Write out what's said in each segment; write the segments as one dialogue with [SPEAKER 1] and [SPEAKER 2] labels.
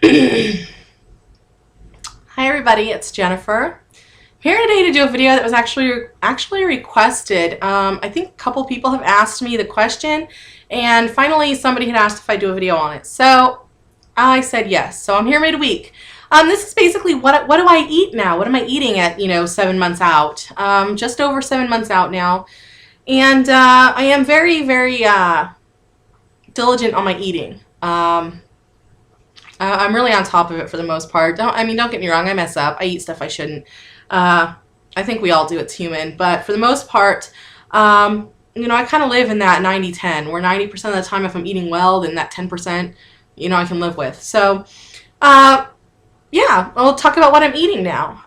[SPEAKER 1] Hi everybody, it's Jennifer. Here today to do a video that was actually requested. I think a couple people have asked me the question, and finally somebody had asked if I do a video on it. So I said yes. So I'm here midweek. This is basically what do I eat now? What am I eating at 7 months out? Just over 7 months out now, and I am very diligent on my eating. I'm really on top of it for the most part. Don't get me wrong, I mess up. I eat stuff I shouldn't. I think we all do, it's human. But for the most part, I kind of live in that 90-10, where 90% of the time if I'm eating well, then that 10%, I can live with. So, yeah, I'll talk about what I'm eating now.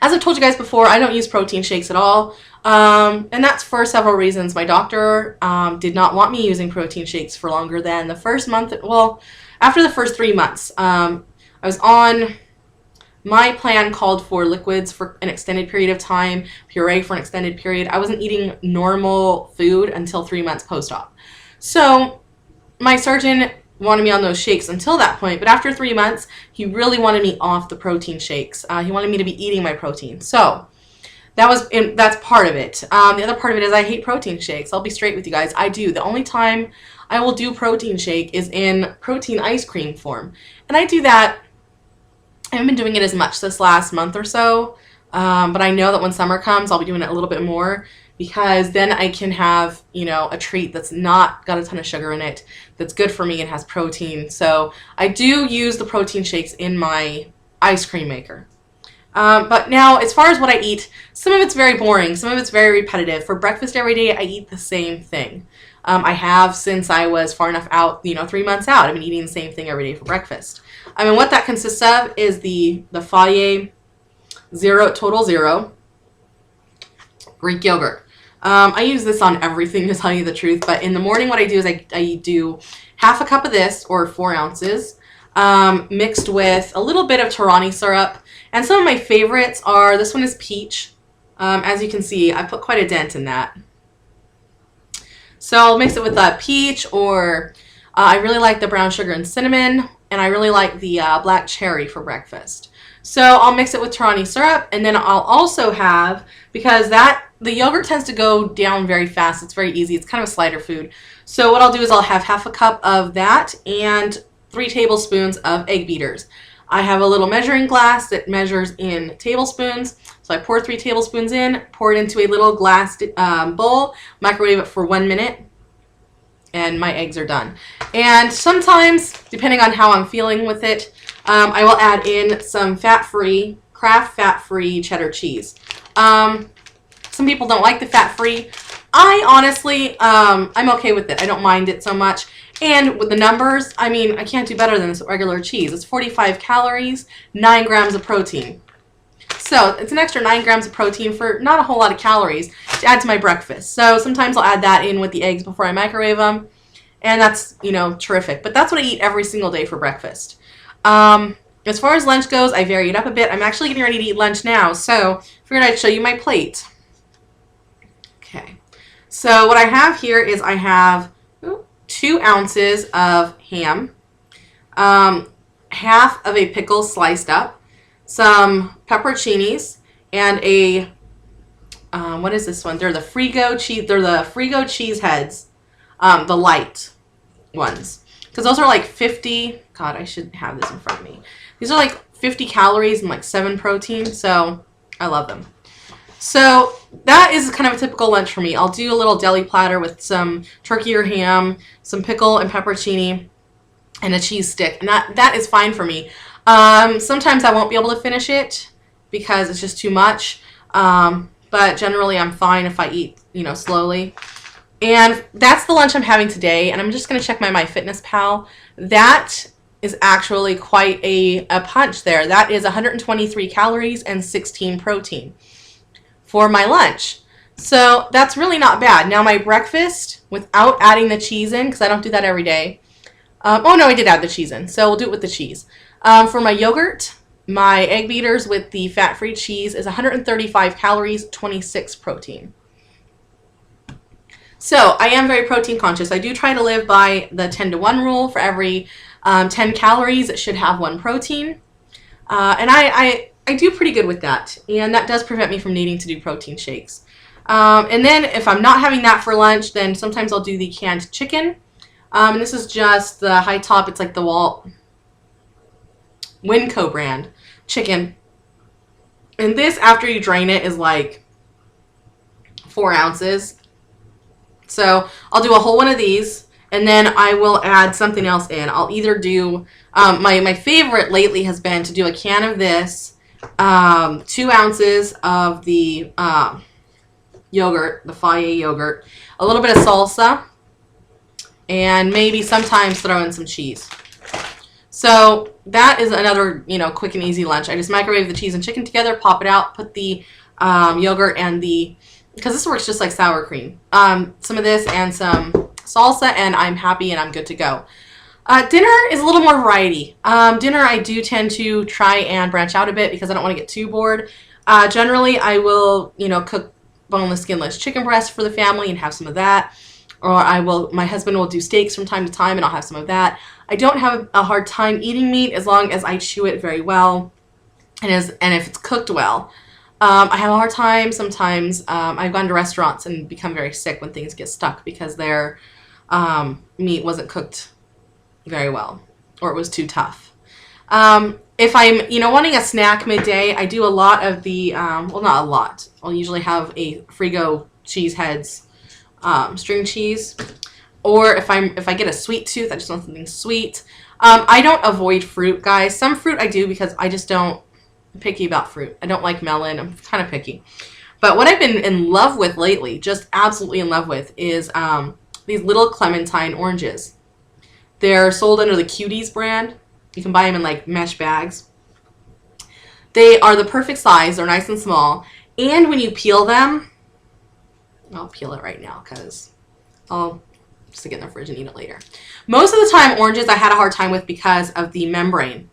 [SPEAKER 1] As I've told you guys before, I don't use protein shakes at all. And that's for several reasons. My doctor did not want me using protein shakes for longer than the first month. Well, after the first 3 months. I was on, my plan called for liquids for an extended period of time, puree for an extended period. I wasn't eating normal food until 3 months post-op. So my surgeon wanted me on those shakes until that point, but after 3 months, he really wanted me off the protein shakes. He wanted me to be eating my protein. So that's part of it. The other part of it is I hate protein shakes. I'll be straight with you guys. I do. The only time I will do protein shake is in protein ice cream form. And I do that, I haven't been doing it as much this last month or so, but I know that when summer comes, I'll be doing it a little bit more, because then I can have, a treat that's not got a ton of sugar in it, that's good for me and has protein. So I do use the protein shakes in my ice cream maker. But now, as far as what I eat, some of it's very boring, some of it's very repetitive. For breakfast every day, I eat the same thing. I have since I was far enough out, 3 months out. I've been eating the same thing every day for breakfast. What that consists of is the Fage Total Zero Greek yogurt. I use this on everything, to tell you the truth, but in the morning what I do is I do half a cup of this, or 4 ounces, mixed with a little bit of Torani syrup. And some of my favorites are, this one is peach. As you can see, I put quite a dent in that. So I'll mix it with peach, or I really like the brown sugar and cinnamon, and I really like the black cherry for breakfast. So I'll mix it with Torani syrup, and then I'll also have, because the yogurt tends to go down very fast, it's very easy, it's kind of a slider food. So what I'll do is I'll have half a cup of that and 3 tablespoons of egg beaters. I have a little measuring glass that measures in tablespoons. So I pour 3 tablespoons in, pour it into a little glass bowl, microwave it for 1 minute, and my eggs are done. And sometimes, depending on how I'm feeling with it, I will add in some fat-free, Kraft fat-free cheddar cheese. Some people don't like the fat-free. I honestly, I'm okay with it. I don't mind it so much. And with the numbers, I can't do better than this regular cheese. It's 45 calories, 9 grams of protein. So it's an extra 9 grams of protein for not a whole lot of calories to add to my breakfast. So sometimes I'll add that in with the eggs before I microwave them. And that's, terrific. But that's what I eat every single day for breakfast. As far as lunch goes, I vary it up a bit. I'm actually getting ready to eat lunch now, so figured I'd show you my plate. Okay. So what I have here is I have 2 ounces of ham, half of a pickle sliced up, some pepperoncinis, and a what is this one? They're the Frigo cheese. They're the Frigo cheese heads, the light ones, because those are like 50. God, I should have this in front of me. These are like 50 calories and like 7 protein, so I love them. So that is kind of a typical lunch for me. I'll do a little deli platter with some turkey or ham, some pickle and pepperoncini, and a cheese stick. And that is fine for me. Sometimes I won't be able to finish it because it's just too much. But generally I'm fine if I eat, slowly. And that's the lunch I'm having today. And I'm just going to check my MyFitnessPal. That is actually quite a punch there. That is 123 calories and 16 protein for my lunch. So that's really not bad. Now my breakfast, without adding the cheese in, because I don't do that every day. Oh no, I did add the cheese in, so we'll do it with the cheese. For my yogurt, my egg beaters with the fat-free cheese is 135 calories, 26 protein. So I am very protein conscious. I do try to live by the 10-to-1 rule. For every 10 calories, it should have 1 protein. And I do pretty good with that. And that does prevent me from needing to do protein shakes. And then if I'm not having that for lunch, then sometimes I'll do the canned chicken. And this is just the high top. It's like the Winco brand chicken. And this, after you drain it, is like 4 ounces. So I'll do a whole one of these, and then I will add something else in. I'll either do, my favorite lately has been to do a can of this, 2 ounces of the yogurt, the Faye yogurt, a little bit of salsa, and maybe sometimes throw in some cheese. So that is another, quick and easy lunch. I just microwave the cheese and chicken together, pop it out, put the yogurt and because this works just like sour cream, some of this and some salsa, and I'm happy and I'm good to go. Dinner is a little more variety. Dinner, I do tend to try and branch out a bit because I don't want to get too bored. Generally, I will, cook boneless, skinless chicken breast for the family and have some of that. Or my husband will do steaks from time to time and I'll have some of that. I don't have a hard time eating meat as long as I chew it very well and if it's cooked well. I have a hard time sometimes. I've gone to restaurants and become very sick when things get stuck because their meat wasn't cooked very well or it was too tough. If I'm, wanting a snack midday, I do a lot of the, well, not a lot. I'll usually have a Frigo cheese heads, string cheese. Or if I get a sweet tooth, I just want something sweet. I don't avoid fruit, guys. Some fruit I do because I just don't. I'm picky about fruit. I don't like melon. I'm kind of picky. But what I've been in love with lately, just absolutely in love with, is these little clementine oranges. They're sold under the Cuties brand. You can buy them in like mesh bags. They are the perfect size. They're nice and small. And when you peel them, I'll peel it right now because I'll stick it in the fridge and eat it later. Most of the time, oranges I had a hard time with because of the membrane.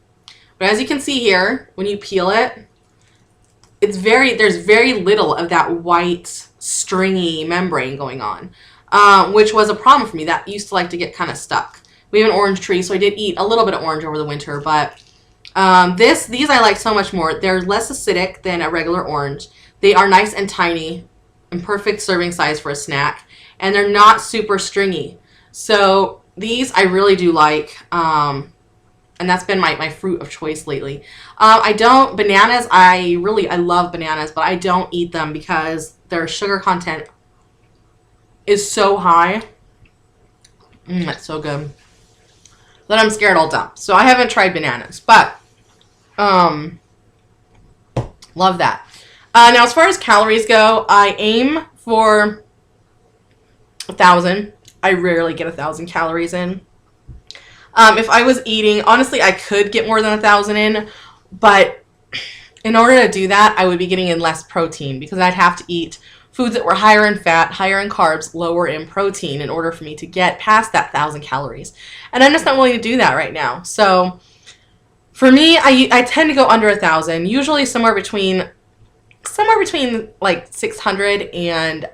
[SPEAKER 1] But as you can see here, when you peel it, there's very little of that white, stringy membrane going on, which was a problem for me. That used to like to get kind of stuck. We have an orange tree, so I did eat a little bit of orange over the winter, but these I like so much more. They're less acidic than a regular orange. They are nice and tiny and perfect serving size for a snack, and they're not super stringy. So these I really do like. And that's been my fruit of choice lately. Bananas, I love bananas, but I don't eat them because their sugar content is so high. That's so good. That I'm scared I'll dump. So I haven't tried bananas, but love that. Now as far as calories go, I aim for 1,000. I rarely get 1,000 calories in. If I was eating, honestly, I could get more than 1,000 in, but in order to do that, I would be getting in less protein because I'd have to eat foods that were higher in fat, higher in carbs, lower in protein in order for me to get past that 1,000 calories. And I'm just not willing to do that right now. So for me, I tend to go under 1,000, usually somewhere between like 600 and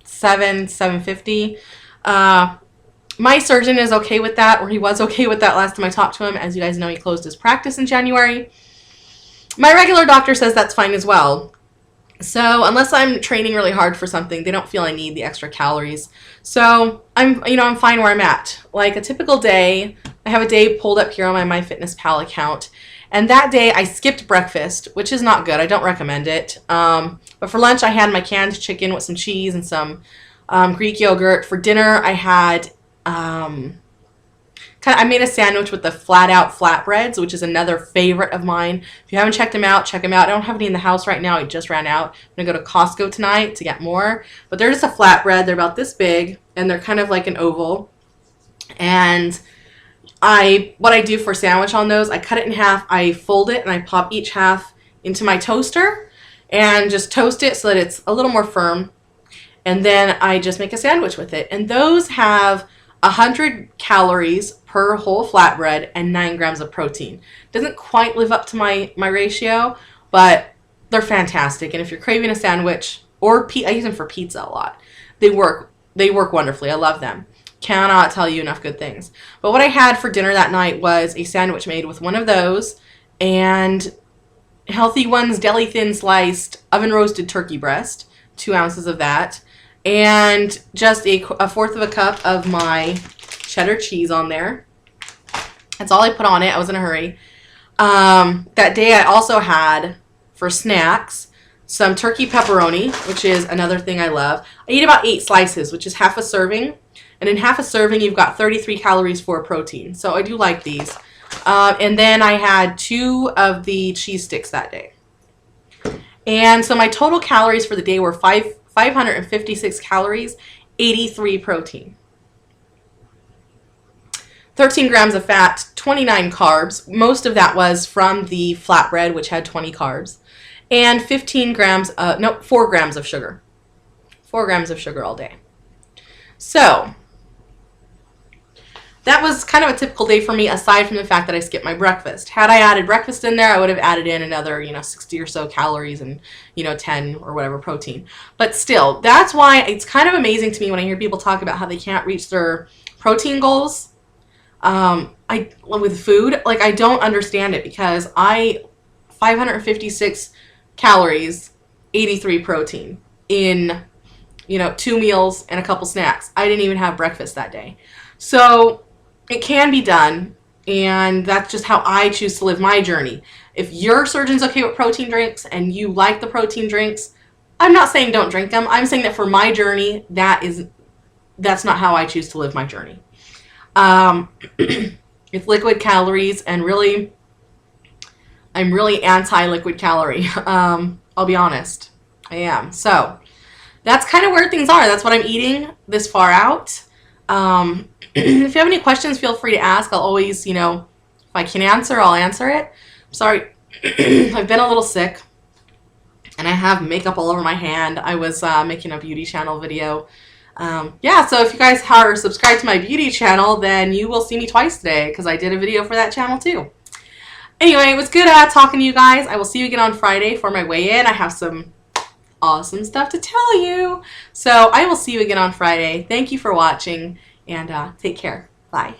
[SPEAKER 1] 750. My surgeon is okay with that, or he was okay with that last time I talked to him. As you guys know, he closed his practice in January. My regular doctor says that's fine as well. So unless I'm training really hard for something, they don't feel I need the extra calories. So I'm fine where I'm at. Like a typical day, I have a day pulled up here on my MyFitnessPal account. And that day I skipped breakfast, which is not good. I don't recommend it. But for lunch, I had my canned chicken with some cheese and some Greek yogurt. For dinner, I had I made a sandwich with the flat out flatbreads, which is another favorite of mine. If you haven't checked them out, check them out. I don't have any in the house right now. I just ran out. I'm going to go to Costco tonight to get more. But they're just a flatbread. They're about this big, and they're kind of like an oval. And what I do for a sandwich on those, I cut it in half, I fold it, and I pop each half into my toaster and just toast it so that it's a little more firm. And then I just make a sandwich with it. And those have 100 calories per whole flatbread and 9 grams of protein. Doesn't quite live up to my ratio, but they're fantastic. And if you're craving a sandwich, or I use them for pizza a lot, they work they work wonderfully. I love them. Cannot tell you enough good things. But what I had for dinner that night was a sandwich made with one of those and Healthy Ones deli thin sliced oven roasted turkey breast, 2 ounces of that, and just a fourth of a cup of my cheddar cheese on there. That's all I put on it. I was in a hurry. That day I also had, for snacks, some turkey pepperoni, which is another thing I love. I eat about 8 slices, which is half a serving. And in half a serving, you've got 33 calories for protein. So I do like these. And then I had 2 of the cheese sticks that day. And so my total calories for the day were 556 calories, 83 protein. 13 grams of fat, 29 carbs. Most of that was from the flatbread, which had 20 carbs. And 4 grams of sugar. 4 grams of sugar all day. So that was kind of a typical day for me, aside from the fact that I skipped my breakfast. Had I added breakfast in there, I would have added in another, 60 or so calories and, 10 or whatever protein. But still, that's why it's kind of amazing to me when I hear people talk about how they can't reach their protein goals. With food, like, I don't understand it, because 556 calories, 83 protein in, 2 meals and a couple snacks. I didn't even have breakfast that day. So it can be done, and that's just how I choose to live my journey. If your surgeon's okay with protein drinks and you like the protein drinks, I'm not saying don't drink them. I'm saying that for my journey, that's not how I choose to live my journey. It's liquid calories, and really, I'm really anti-liquid calorie. I'll be honest. I am. So that's kind of where things are. That's what I'm eating this far out. If you have any questions, feel free to ask. I'll always, if I can answer, I'll answer it. I'm sorry. I've been a little sick, and I have makeup all over my hand. I was making a beauty channel video. Yeah, so if you guys are subscribed to my beauty channel, then you will see me twice today, because I did a video for that channel too. Anyway, it was good talking to you guys. I will see you again on Friday for my weigh-in. I have some awesome stuff to tell you. So I will see you again on Friday. Thank you for watching, and take care. Bye.